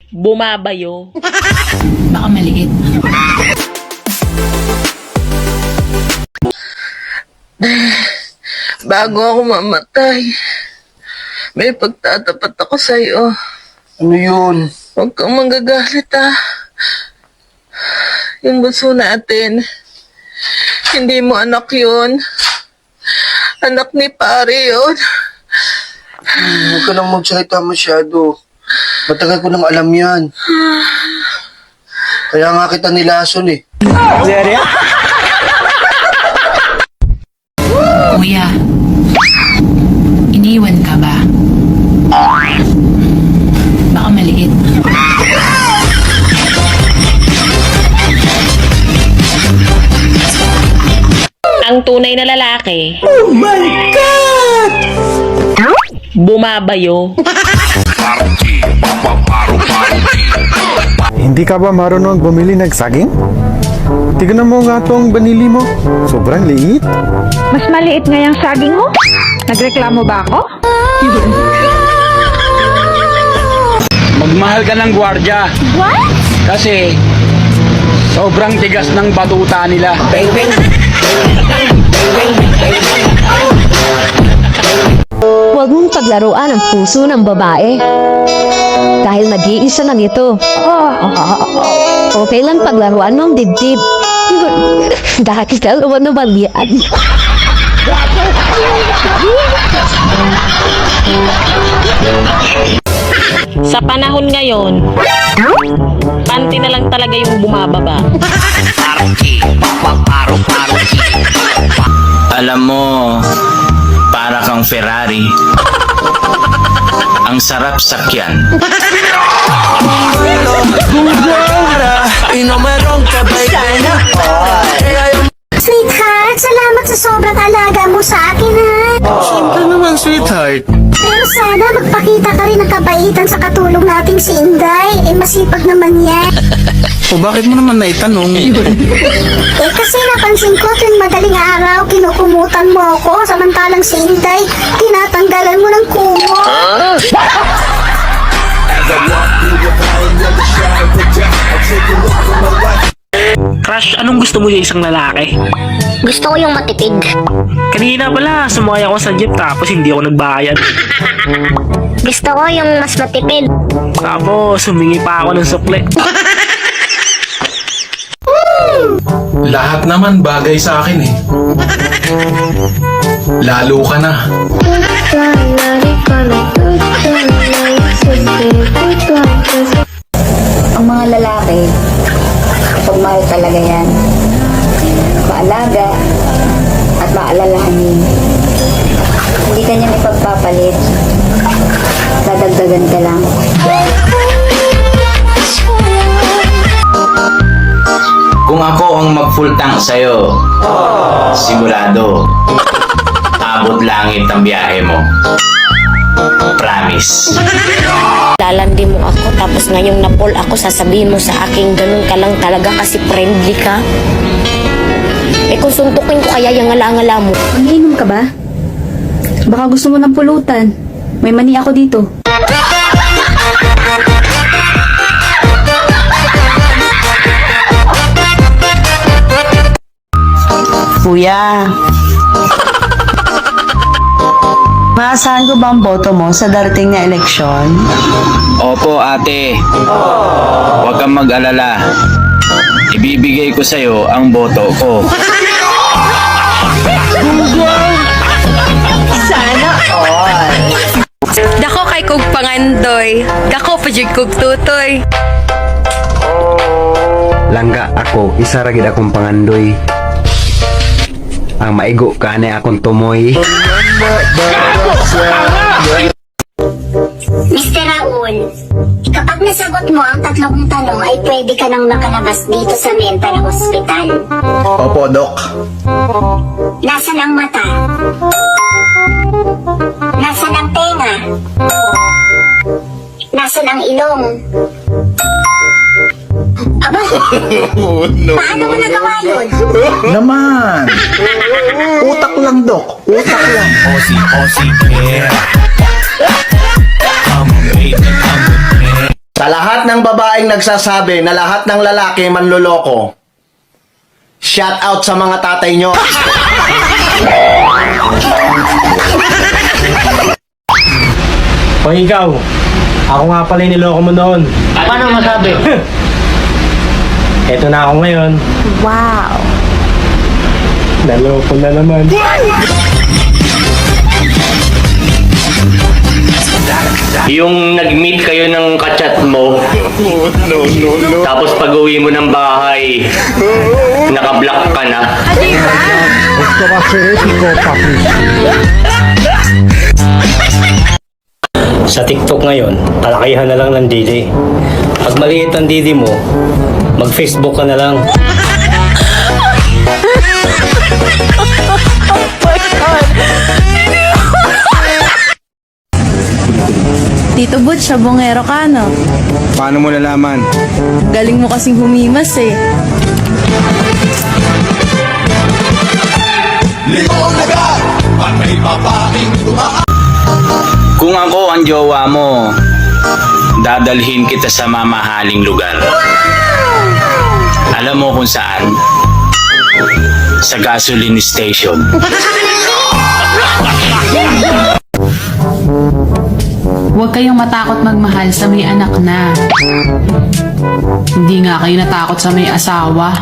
Bumabayo. Baka maliit. Bago ako mamatay, may pagtatapat ako sa'yo. Ano yun? Huwag kang magagalit, ha. Yung bunso natin, hindi mo anak yun. Anak ni pare yun. Huwag ka nang magsalita masyado. Matagal ko nang alam yan. Kaya nga kita nilason eh. Kuya, iniwan ka ba? Baka maliit. Ang tunay na lalaki. Oh my God! Bumabayo. Hindi ka ba marunong bumili ng saging? Tignan mo nga tong banili mo. Sobrang liit. Mas maliit nga yung saging mo? Nagreklamo ba ako? Magmahal ka ng gwardya. What? Kasi sobrang tigas ng batuta nila. Huwag mong paglaruan ang puso ng babae. Dahil nag-iisa lang ito. Okay lang paglaruan mo ang dibdib. Dahil dalawa naman yan. Sa panahon ngayon, panty na lang talaga yung bumababa. Alam mo, para kang Ferrari. Ang sarap sakyan. Sweetheart, salamat sa sobrang alaga mo sa akin, ha? Siyempre naman, sweetheart. Pero sana magpakita ka rin ng kabaitan sa katulong nating si Inday. Masipag naman yan. O bakit mo naman naitanong? Kasi napansin ko tuwing madaling araw, kinukumutan mo ako. Samantalang si Inday, tinatanggalan mo ng kumot. Crush, anong gusto mo sa isang lalaki? Gusto ko yung matipid. Kanina pala, sumakay ako sa jeep tapos hindi ako nagbayad. Gusto ko yung mas matipid. Tapos humingi pa ako ng sukle. Lahat naman bagay sa akin eh. Lalo ka na. Ang mga lalaki, pagmahal talaga yan. Maalaga at maalalahanin. Hindi ka niya ipagpapalit. Dadagdagan ka lang. Kung ako ang mag-full tank sa'yo, sigurado, abot langit ang biyahe mo. Promise. Lalandi mo ako, tapos ngayong napol ako, sasabihin mo sa akin, ganun ka lang talaga kasi friendly ka. Kung suntukin ko kaya yung ngala-ngala mo. Manginom ka ba? Baka gusto mo ng pulutan. May mani ako dito. Kuya, maasahan ko ba ang boto mo sa darating na eleksyon? Opo, ate. Huwag kang mag-alala. Ibibigay ko sa'yo ang boto ko. Sana all! Dako kay kog pangandoy. Dako pa jud kog tutoy. Langga ako, isa ra gid akong pangandoy. Ang maigo ka na akong tumoy. Mr. Raul, kapag nasagot mo ang tatlong tanong ay pwede ka nang makalabas dito sa mental hospital. Opo, Dok. Nasaan ang mata? Nasaan ang tenga? Nasaan ang ilong? Aba, paano mo nagawa yun? Naman! Utak lang, Dok. Utak lang. Sa lahat ng babaeng nagsasabi na lahat ng lalaki manloloko, shout out sa mga tatay nyo. O ikaw, ako nga pala yung niloko mo noon. Paano masabi? Eto na ako ngayon. Wow. Naloko na naman. Yung nag-meet kayo ng kachat mo, tapos pag-uwi mo ng bahay, naka-block ka na. Sa TikTok ngayon, palakihan na lang ng didi. Pag maliit ang didi mo, mag-Facebook ka na lang. Tito Butch, sabongero ka, no? Paano mo nalaman? Galing mo kasing humimas eh. Kung ako ang jowa mo, dadalhin kita sa mamahaling lugar. Alam mo kung saan? Sa gasoline station. Huwag kayong matakot magmahal sa may anak na. Hindi nga kayo natakot sa may asawa.